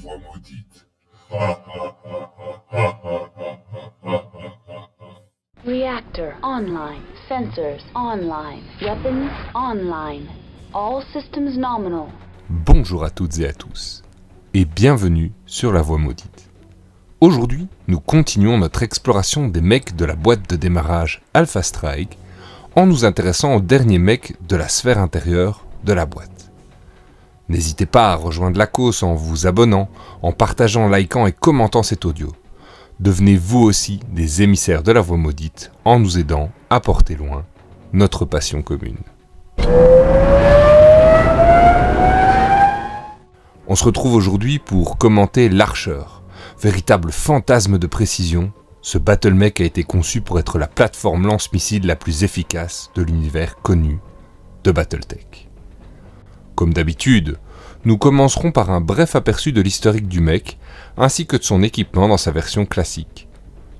voix maudite. Reactor online. Sensors online. Weapons online. All systems nominal. Bonjour à toutes et à tous, et bienvenue sur La Voix Maudite. Aujourd'hui, nous continuons notre exploration des mecs de la boîte de démarrage Alpha Strike en nous intéressant au dernier mec de la sphère intérieure de la boîte. N'hésitez pas à rejoindre la cause en vous abonnant, en partageant, likant et commentant cet audio. Devenez vous aussi des émissaires de La Voix Maudite en nous aidant à porter loin notre passion commune. On se retrouve aujourd'hui pour commenter l'Archer. Véritable fantasme de précision, ce battlemech a été conçu pour être la plateforme lance-missile la plus efficace de l'univers connu de Battletech. Comme d'habitude, nous commencerons par un bref aperçu de l'historique du mech, ainsi que de son équipement dans sa version classique.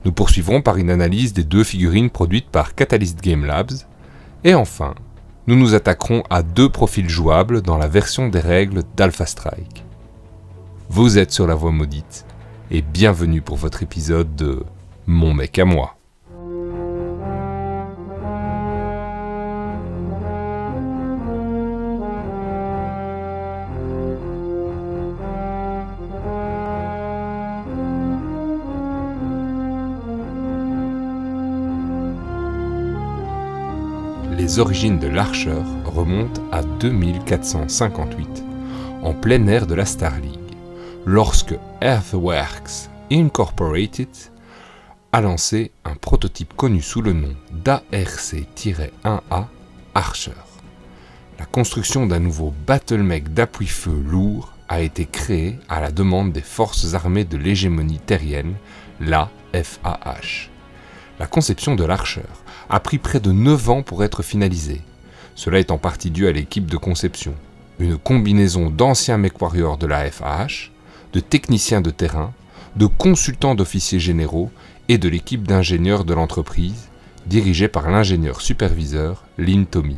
Nous poursuivrons par une analyse des deux figurines produites par Catalyst Game Labs, et enfin, nous nous attaquerons à deux profils jouables dans la version des règles d'Alpha Strike. Vous êtes sur La Voix Maudite, et bienvenue pour votre épisode de Mon mec à moi. Les origines de l'Archer remontent à 2458, en plein air de la Star League, lorsque Earthworks Incorporated a lancé un prototype connu sous le nom d'ARC-1A Archer. La construction d'un nouveau battlemech d'appui-feu lourd a été créée à la demande des forces armées de l'hégémonie terrienne, la FAH. La conception de l'Archer a pris près de 9 ans pour être finalisée. Cela est en partie dû à l'équipe de conception, une combinaison d'anciens mech-warriors de la FAH, de techniciens de terrain, de consultants d'officiers généraux et de l'équipe d'ingénieurs de l'entreprise, dirigée par l'ingénieur superviseur Lynn Tommy.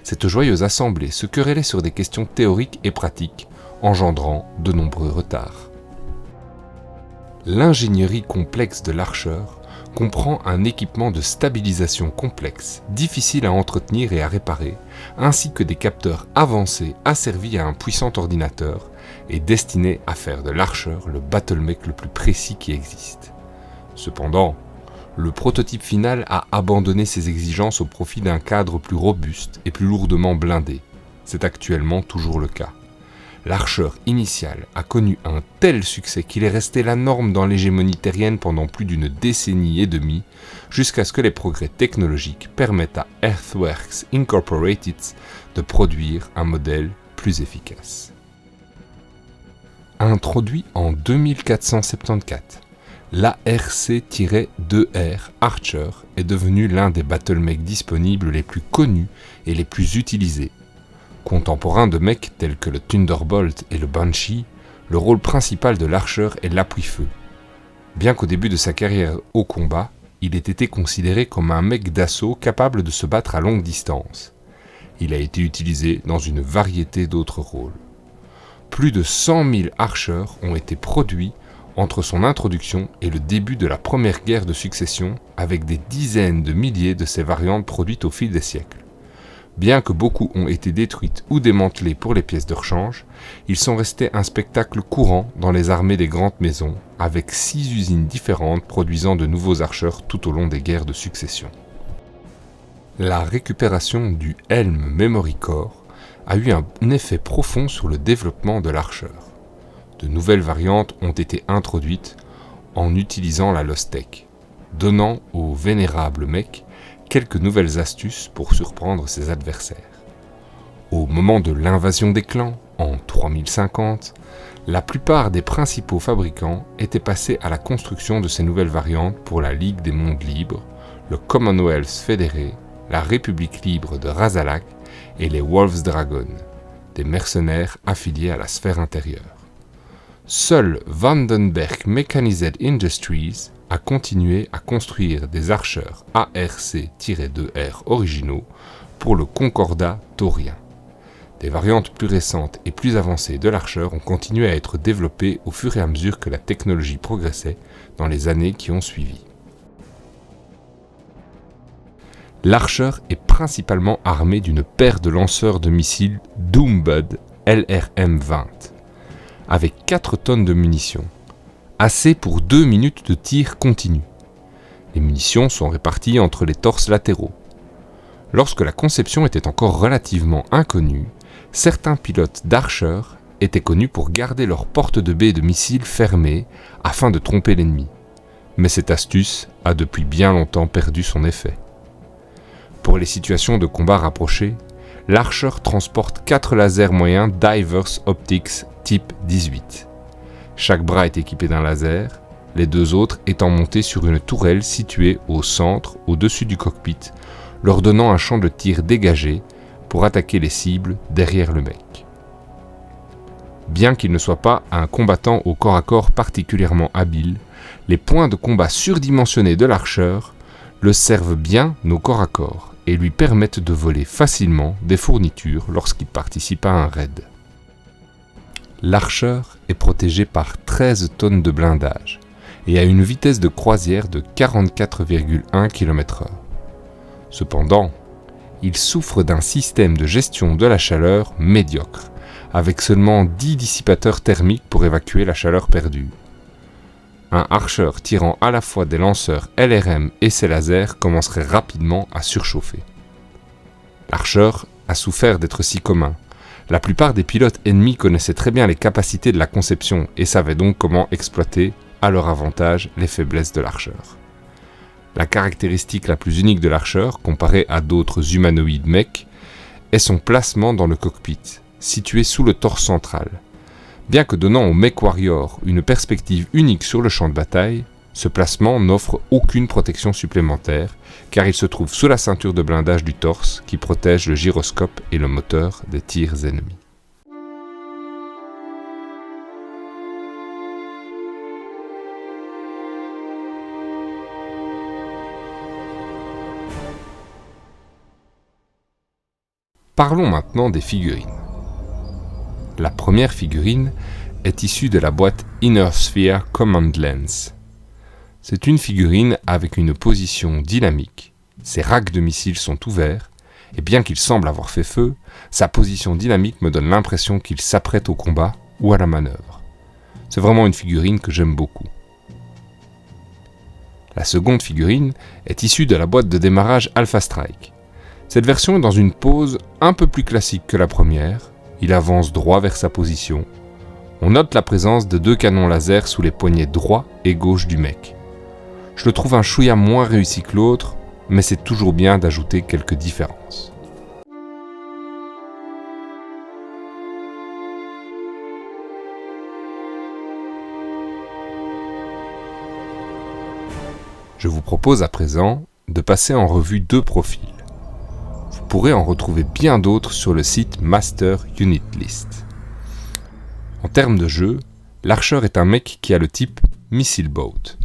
Cette joyeuse assemblée se querellait sur des questions théoriques et pratiques, engendrant de nombreux retards. L'ingénierie complexe de l'Archer comprend un équipement de stabilisation complexe, difficile à entretenir et à réparer, ainsi que des capteurs avancés asservis à un puissant ordinateur et destinés à faire de l'Archer le battlemech le plus précis qui existe. Cependant, le prototype final a abandonné ses exigences au profit d'un cadre plus robuste et plus lourdement blindé. C'est actuellement toujours le cas. L'Archer initial a connu un tel succès qu'il est resté la norme dans l'hégémonie terrienne pendant plus d'une décennie et demie, jusqu'à ce que les progrès technologiques permettent à Earthworks Incorporated de produire un modèle plus efficace. Introduit en 2474, l'ARC-2R Archer est devenu l'un des battlemechs disponibles les plus connus et les plus utilisés. Contemporain de mecs tels que le Thunderbolt et le Banshee, le rôle principal de l'Archer est l'appui-feu. Bien qu'au début de sa carrière au combat, il ait été considéré comme un mech d'assaut capable de se battre à longue distance. Il a été utilisé dans une variété d'autres rôles. Plus de 100 000 Archers ont été produits entre son introduction et le début de la première guerre de succession, avec des dizaines de milliers de ces variantes produites au fil des siècles. Bien que beaucoup ont été détruites ou démantelées pour les pièces de rechange, ils sont restés un spectacle courant dans les armées des grandes maisons, avec 6 usines différentes produisant de nouveaux archers tout au long des guerres de succession. La récupération du Helm Memory Core a eu un effet profond sur le développement de l'Archer. De nouvelles variantes ont été introduites en utilisant la Lost Tech, donnant au vénérable mech quelques nouvelles astuces pour surprendre ses adversaires. Au moment de l'invasion des clans, en 3050, la plupart des principaux fabricants étaient passés à la construction de ces nouvelles variantes pour la Ligue des Mondes Libres, le Commonwealth fédéré, la République libre de Razalak et les Wolves Dragon, des mercenaires affiliés à la sphère intérieure. Seul Vandenberg Mechanized Industries a continué à construire des archers ARC-2R originaux pour le Concordat taurien. Des variantes plus récentes et plus avancées de l'Archer ont continué à être développées au fur et à mesure que la technologie progressait dans les années qui ont suivi. L'Archer est principalement armé d'une paire de lanceurs de missiles Doombud LRM-20, avec 4 tonnes de munitions, assez pour 2 minutes de tir continu. Les munitions sont réparties entre les torses latéraux. Lorsque la conception était encore relativement inconnue, certains pilotes d'Archer étaient connus pour garder leurs portes de baie de missiles fermées afin de tromper l'ennemi. Mais cette astuce a depuis bien longtemps perdu son effet. Pour les situations de combat rapprochés, l'Archer transporte 4 lasers moyens Diverse Optics type 18. Chaque bras est équipé d'un laser, les 2 autres étant montés sur une tourelle située au centre, au-dessus du cockpit, leur donnant un champ de tir dégagé pour attaquer les cibles derrière le mec. Bien qu'il ne soit pas un combattant au corps à corps particulièrement habile, les points de combat surdimensionnés de l'Archer le servent bien au corps à corps et lui permettent de voler facilement des fournitures lorsqu'il participe à un raid. L'Archer est protégé par 13 tonnes de blindage et a une vitesse de croisière de 44,1 km/h. Cependant, il souffre d'un système de gestion de la chaleur médiocre, avec seulement 10 dissipateurs thermiques pour évacuer la chaleur perdue. Un Archer tirant à la fois des lanceurs LRM et ses lasers commencerait rapidement à surchauffer. L'Archer a souffert d'être si commun. La plupart des pilotes ennemis connaissaient très bien les capacités de la conception et savaient donc comment exploiter à leur avantage les faiblesses de l'Archer. La caractéristique la plus unique de l'Archer, comparée à d'autres humanoïdes mecs, est son placement dans le cockpit, situé sous le torse central. Bien que donnant au MechWarrior une perspective unique sur le champ de bataille, ce placement n'offre aucune protection supplémentaire, car il se trouve sous la ceinture de blindage du torse qui protège le gyroscope et le moteur des tirs ennemis. Parlons maintenant des figurines. La première figurine est issue de la boîte Inner Sphere Command Lens. C'est une figurine avec une position dynamique, ses racks de missiles sont ouverts, et bien qu'il semble avoir fait feu, sa position dynamique me donne l'impression qu'il s'apprête au combat ou à la manœuvre. C'est vraiment une figurine que j'aime beaucoup. La seconde figurine est issue de la boîte de démarrage Alpha Strike. Cette version est dans une pose un peu plus classique que la première, il avance droit vers sa position. On note la présence de 2 canons laser sous les poignets droit et gauche du mec. Je le trouve un chouïa moins réussi que l'autre, mais c'est toujours bien d'ajouter quelques différences. Je vous propose à présent de passer en revue 2 profils. Vous pourrez en retrouver bien d'autres sur le site Master Unit List. En termes de jeu, l'Archer est un mec qui a le type Missile Boat.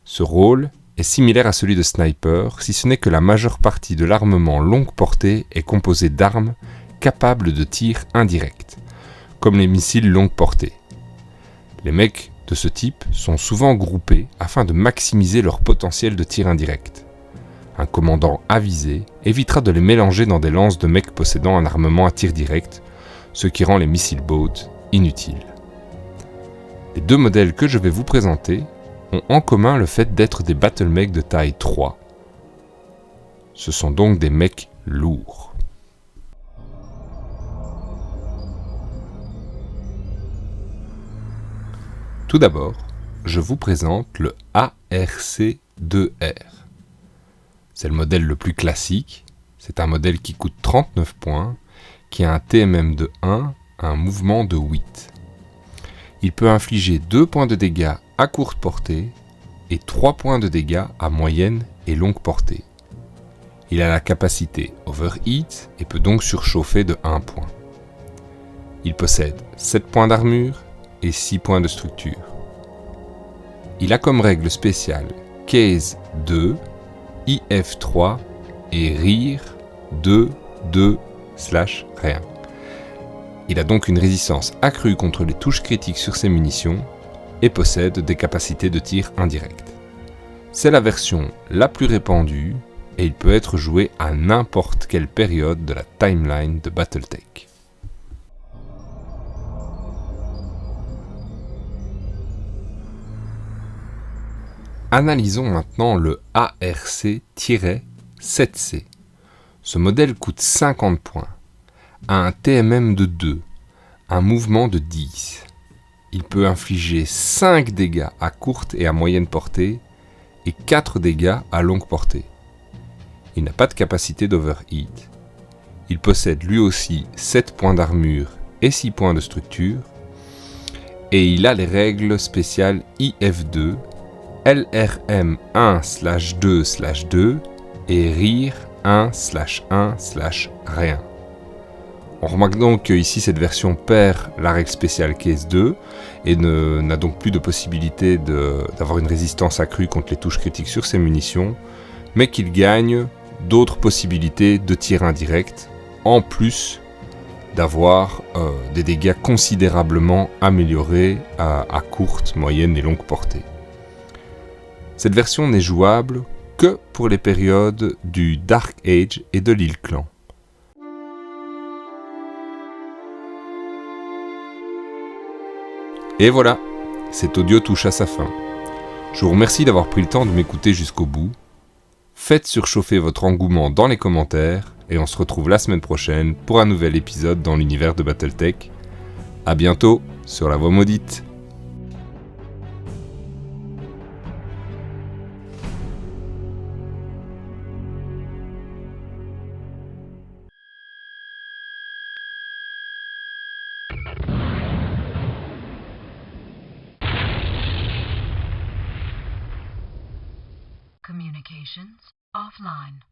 Ce rôle est similaire à celui de Sniper, si ce n'est que la majeure partie de l'armement longue portée est composée d'armes capables de tir indirect, comme les missiles longue portée. Les mecs de ce type sont souvent groupés afin de maximiser leur potentiel de tir indirect. Un commandant avisé évitera de les mélanger dans des lances de mecs possédant un armement à tir direct, ce qui rend les missile boats inutiles. Les 2 modèles que je vais vous présenter ont en commun le fait d'être des battle mecs de taille 3. Ce sont donc des mecs lourds. Tout d'abord, je vous présente le ARC-2R. C'est le modèle le plus classique, c'est un modèle qui coûte 39 points, qui a un TMM de 1, un mouvement de 8. Il peut infliger 2 points de dégâts à courte portée et 3 points de dégâts à moyenne et longue portée. Il a la capacité Overheat et peut donc surchauffer de 1 point. Il possède 7 points d'armure et 6 points de structure. Il a comme règle spéciale Case 2, IF3 et RIR 2, 2/rien. Il a donc une résistance accrue contre les touches critiques sur ses munitions et possède des capacités de tir indirect. C'est la version la plus répandue et il peut être joué à n'importe quelle période de la timeline de Battletech. Analysons maintenant le ARC-7C. Ce modèle coûte 50 points, a un TMM de 2, un mouvement de 10. Il peut infliger 5 dégâts à courte et à moyenne portée et 4 dégâts à longue portée. Il n'a pas de capacité d'overheat. Il possède lui aussi 7 points d'armure et 6 points de structure. Et il a les règles spéciales IF2, LRM 1/2/2 et RIR 1/1/rien. On remarque donc qu'ici cette version perd la règle spéciale Case 2 et n'a donc plus de possibilité d'avoir une résistance accrue contre les touches critiques sur ses munitions, mais qu'il gagne d'autres possibilités de tir indirect, en plus d'avoir des dégâts considérablement améliorés à courte, moyenne et longue portée. Cette version n'est jouable que pour les périodes du Dark Age et de l'île Clan. Et voilà, cet audio touche à sa fin. Je vous remercie d'avoir pris le temps de m'écouter jusqu'au bout. Faites surchauffer votre engouement dans les commentaires et on se retrouve la semaine prochaine pour un nouvel épisode dans l'univers de Battletech. A bientôt sur la voie maudite. Communications offline.